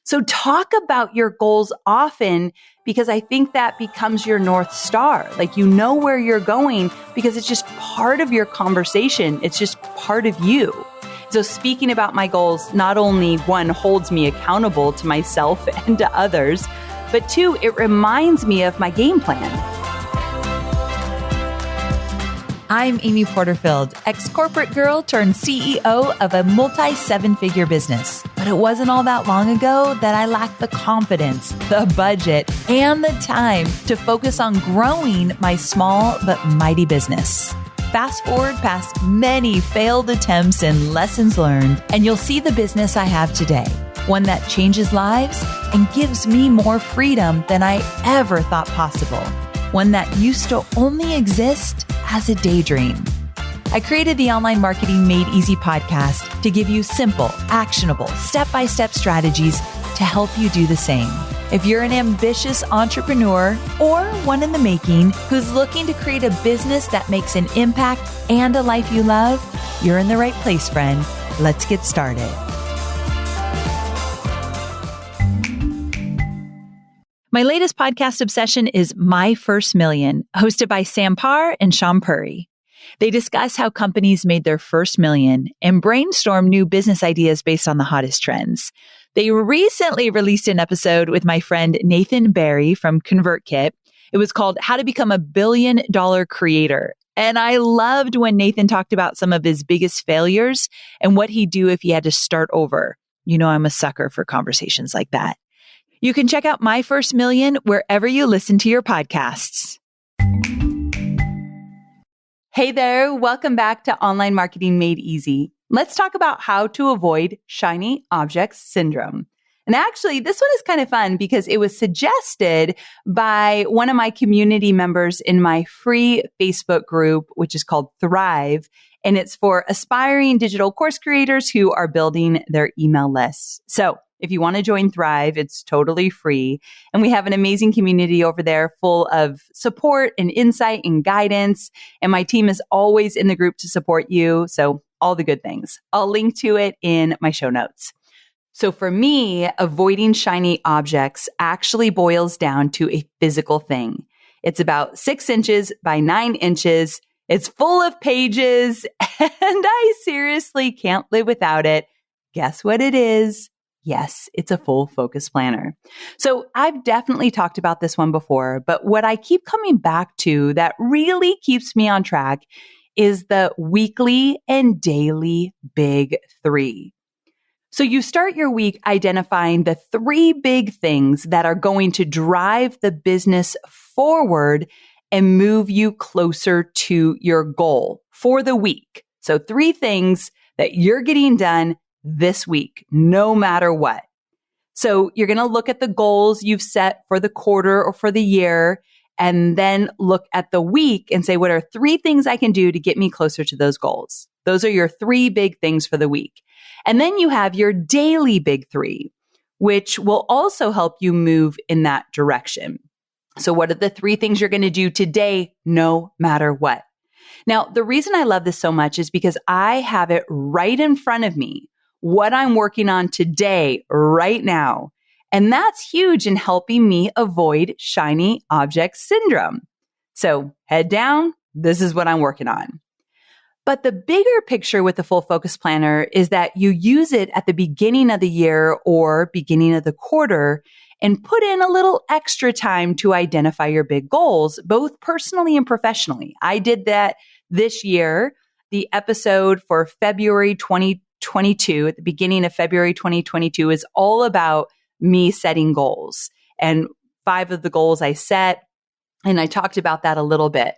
So talk about your goals often because I think that becomes your North Star. Like you know where you're going because it's just part of your conversation. It's just part of you. So speaking about my goals, not only one holds me accountable to myself and to others, but two, it reminds me of my game plan. I'm Amy Porterfield, ex-corporate girl turned CEO of a multi-seven-figure business. But it wasn't all that long ago that I lacked the confidence, the budget, and the time to focus on growing my small but mighty business. Fast forward past many failed attempts and lessons learned, and you'll see the business I have today. One that changes lives and gives me more freedom than I ever thought possible. One that used to only exist as a daydream. I created the Online Marketing Made Easy podcast to give you simple, actionable, step-by-step strategies to help you do the same. If you're an ambitious entrepreneur or one in the making who's looking to create a business that makes an impact and a life you love, you're in the right place, friend. Let's get started. My latest podcast obsession is My First Million, hosted by Sam Parr and Sean Puri. They discuss how companies made their first million and brainstorm new business ideas based on the hottest trends. They recently released an episode with my friend Nathan Barry from ConvertKit. It was called How to Become a $1 Billion Creator. And I loved when Nathan talked about some of his biggest failures and what he'd do if he had to start over. You know, I'm a sucker for conversations like that. You can check out My First Million wherever you listen to your podcasts. Hey there, welcome back to Online Marketing Made Easy. Let's talk about how to avoid shiny objects syndrome. And actually, this one is kind of fun because it was suggested by one of my community members in my free Facebook group, which is called Thrive. And it's for aspiring digital course creators who are building their email lists. So if you want to join Thrive, it's totally free. And we have an amazing community over there full of support and insight and guidance. And my team is always in the group to support you. So all the good things. I'll link to it in my show notes. So for me, avoiding shiny objects actually boils down to a physical thing. It's about 6 inches by 9 inches. It's full of pages and I seriously can't live without it. Guess what it is? Yes, it's a full focus planner. So I've definitely talked about this one before, but what I keep coming back to that really keeps me on track is the weekly and daily big 3. So you start your week identifying the 3 big things that are going to drive the business forward and move you closer to your goal for the week. So 3 things that you're getting done this week, no matter what. So you're going to look at the goals you've set for the quarter or for the year, and then look at the week and say, what are 3 things I can do to get me closer to those goals? Those are your 3 big things for the week. And then you have your daily big 3, which will also help you move in that direction. So what are the 3 things you're going to do today, no matter what? Now, the reason I love this so much is because I have it right in front of me, what I'm working on today, right now. And that's huge in helping me avoid shiny object syndrome. So head down, this is what I'm working on. But the bigger picture with the full focus planner is that you use it at the beginning of the year or beginning of the quarter and put in a little extra time to identify your big goals, both personally and professionally. I did that this year. The episode for February 2022, at the beginning of February 2022, is all about me setting goals. And 5 of the goals I set, and I talked about that a little bit.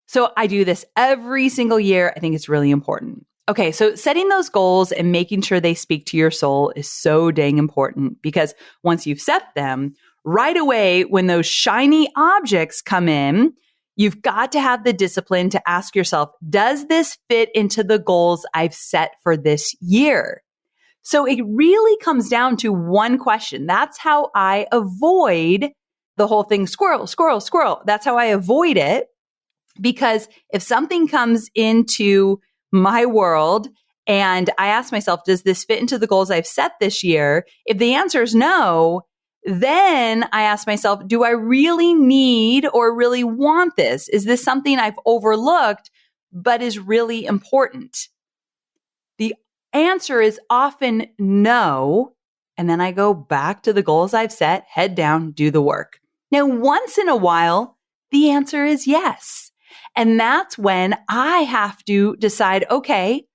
So I do this every single year. I think it's really important. Okay, so setting those goals and making sure they speak to your soul is so dang important because once you've set them, right away when those shiny objects come in, you've got to have the discipline to ask yourself, does this fit into the goals I've set for this year? So it really comes down to one question. That's how I avoid the whole thing, squirrel, squirrel, squirrel. That's how I avoid it. Because if something comes into my world And I ask myself, does this fit into the goals I've set this year? If the answer is no, then I ask myself, do I really need or really want this? Is this something I've overlooked, but is really important? The answer is often no. And then I go back to the goals I've set, head down, do the work. Now, once in a while, the answer is yes. And that's when I have to decide, okay,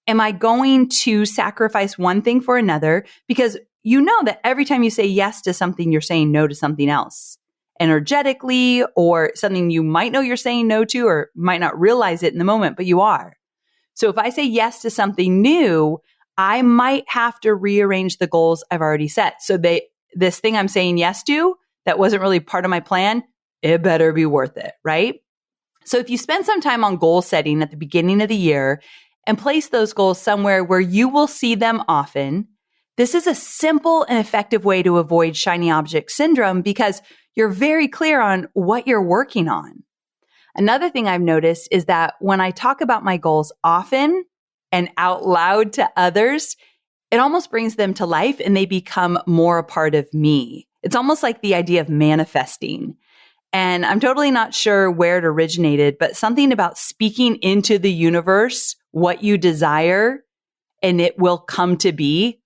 am I going to sacrifice one thing for another? Because you know that every time you say yes to something, you're saying no to something else energetically, or something you might know you're saying no to, or might not realize it in the moment, but you are. So if I say yes to something new, I might have to rearrange the goals I've already set. So this thing I'm saying yes to that wasn't really part of my plan, it better be worth it, right? So if you spend some time on goal setting at the beginning of the year and place those goals somewhere where you will see them often, this is a simple and effective way to avoid shiny object syndrome because you're very clear on what you're working on. Another thing I've noticed is that when I talk about my goals often and out loud to others, it almost brings them to life and they become more a part of me. It's almost like the idea of manifesting. And I'm totally not sure where it originated, but something about speaking into the universe what you desire and it will come to be.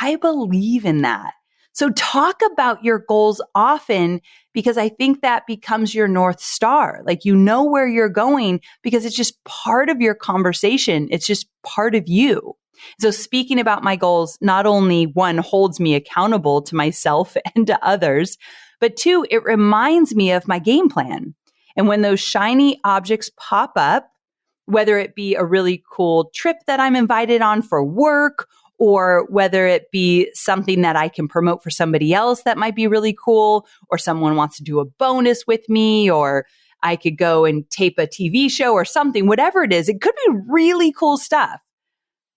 I believe in that. So talk about your goals often because I think that becomes your North Star. Like you know where you're going because it's just part of your conversation. It's just part of you. So speaking about my goals, not only one, holds me accountable to myself and to others, but two, it reminds me of my game plan. And when those shiny objects pop up, whether it be a really cool trip that I'm invited on for work, or whether it be something that I can promote for somebody else that might be really cool, or someone wants to do a bonus with me, or I could go and tape a TV show or something, whatever it is, it could be really cool stuff.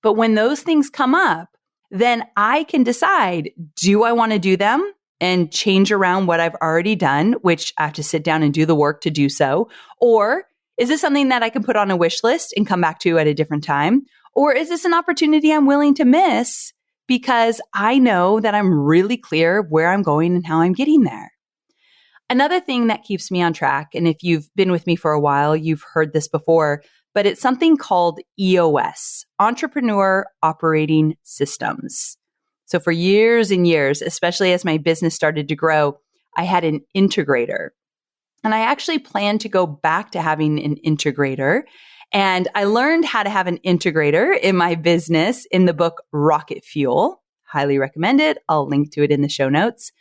But when those things come up, then I can decide, do I want to do them and change around what I've already done, which I have to sit down and do the work to do so? Or is this something that I can put on a wish list and come back to at a different time? Or is this an opportunity I'm willing to miss because I know that I'm really clear where I'm going and how I'm getting there? Another thing that keeps me on track, and if you've been with me for a while, you've heard this before, but it's something called EOS, Entrepreneur Operating Systems. So for years and years, especially as my business started to grow, I had an integrator. And I actually plan to go back to having an integrator. And I learned how to have an integrator in my business in the book Rocket Fuel. Highly recommend it. I'll link to it in the show notes.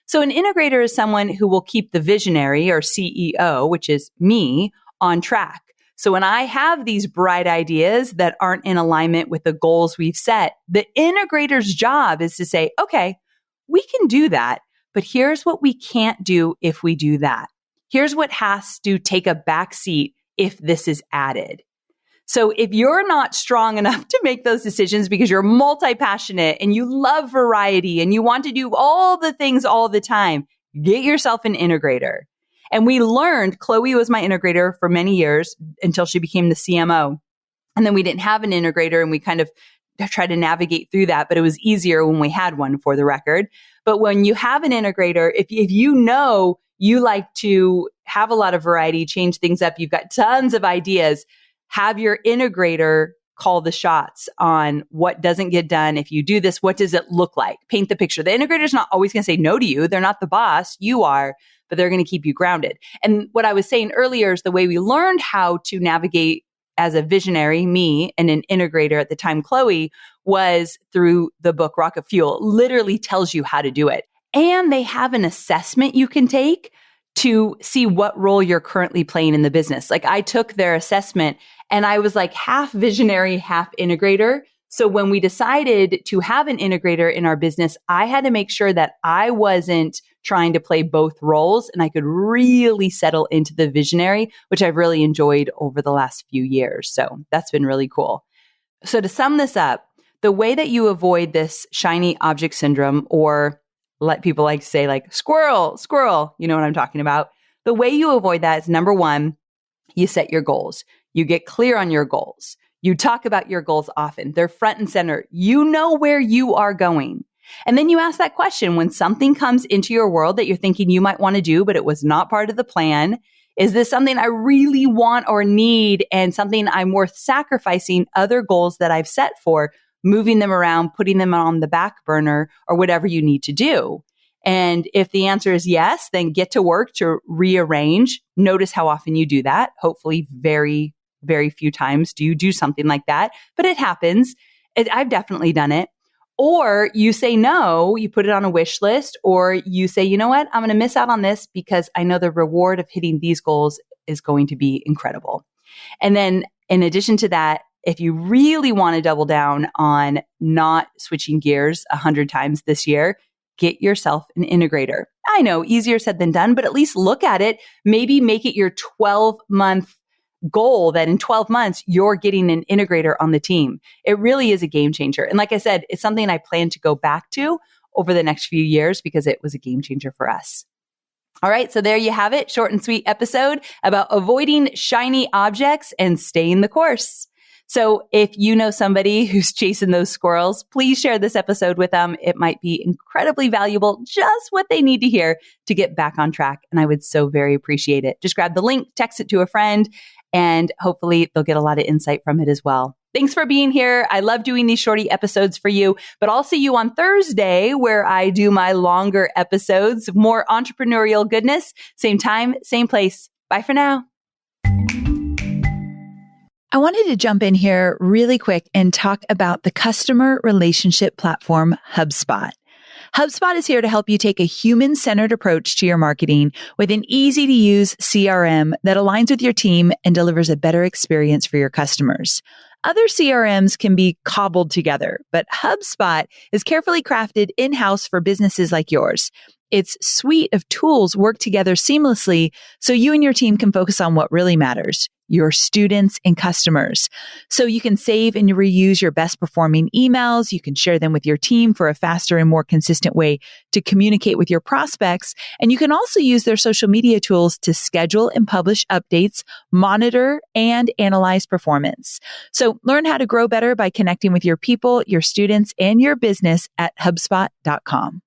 So an integrator is someone who will keep the visionary or CEO, which is me, on track. So when I have these bright ideas that aren't in alignment with the goals we've set, the integrator's job is to say, okay, we can do that, but here's what we can't do if we do that. Here's what has to take a back seat if this is added. So if you're not strong enough to make those decisions because you're multi-passionate and you love variety and you want to do all the things all the time, get yourself an integrator. And we learned, Chloe was my integrator for many years until she became the CMO. And then we didn't have an integrator and we kind of tried to navigate through that, but it was easier when we had one, for the record. But when you have an integrator, if you know you like to have a lot of variety, change things up, you've got tons of ideas, have your integrator call the shots on what doesn't get done. If you do this, what does it look like? Paint the picture. The integrator's not always going to say no to you. They're not the boss. You are, but they're going to keep you grounded. And what I was saying earlier is the way we learned how to navigate as a visionary, me, and an integrator at the time, Chloe, was through the book Rocket Fuel. It literally tells you how to do it. And they have an assessment you can take to see what role you're currently playing in the business. Like I took their assessment and I was like half visionary, half integrator. So when we decided to have an integrator in our business, I had to make sure that I wasn't trying to play both roles and I could really settle into the visionary, which I've really enjoyed over the last few years. So that's been really cool. So to sum this up, the way that you avoid this shiny object syndrome, or let people like to say like squirrel, you know what I'm talking about. The way you avoid that is number one, you set your goals. You get clear on your goals. You talk about your goals often. They're front and center. You know where you are going. And then you ask that question when something comes into your world that you're thinking you might want to do, but it was not part of the plan. Is this something I really want or need and something I'm worth sacrificing other goals that I've set for, moving them around, putting them on the back burner or whatever you need to do? And if the answer is yes, then get to work to rearrange. Notice how often you do that. Hopefully very, very few times do you do something like that, but it happens. I've definitely done it. Or you say no, you put it on a wish list, or you say, you know what, I'm going to miss out on this because I know the reward of hitting these goals is going to be incredible. And then in addition to that, if you really want to double down on not switching gears 100 times this year, get yourself an integrator. I know, easier said than done, but at least look at it. Maybe make it your 12-month goal that in 12 months, you're getting an integrator on the team. It really is a game changer. And like I said, it's something I plan to go back to over the next few years because it was a game changer for us. All right. So there you have it. Short and sweet episode about avoiding shiny objects and staying the course. So if you know somebody who's chasing those squirrels, please share this episode with them. It might be incredibly valuable, just what they need to hear to get back on track. And I would so very appreciate it. Just grab the link, text it to a friend, and hopefully they'll get a lot of insight from it as well. Thanks for being here. I love doing these shorty episodes for you, but I'll see you on Thursday where I do my longer episodes, more entrepreneurial goodness, same time, same place. Bye for now. I wanted to jump in here really quick and talk about the customer relationship platform, Hubspot. Hubspot is here to help you take a human-centered approach to your marketing with an easy-to-use CRM that aligns with your team and delivers a better experience for your customers. Other CRMs can be cobbled together, but HubSpot is carefully crafted in-house for businesses like yours. Its suite of tools work together seamlessly so you and your team can focus on what really matters, your students and customers. So you can save and reuse your best performing emails. You can share them with your team for a faster and more consistent way to communicate with your prospects. And you can also use their social media tools to schedule and publish updates, monitor and analyze performance. So learn how to grow better by connecting with your people, your students, and your business at HubSpot.com.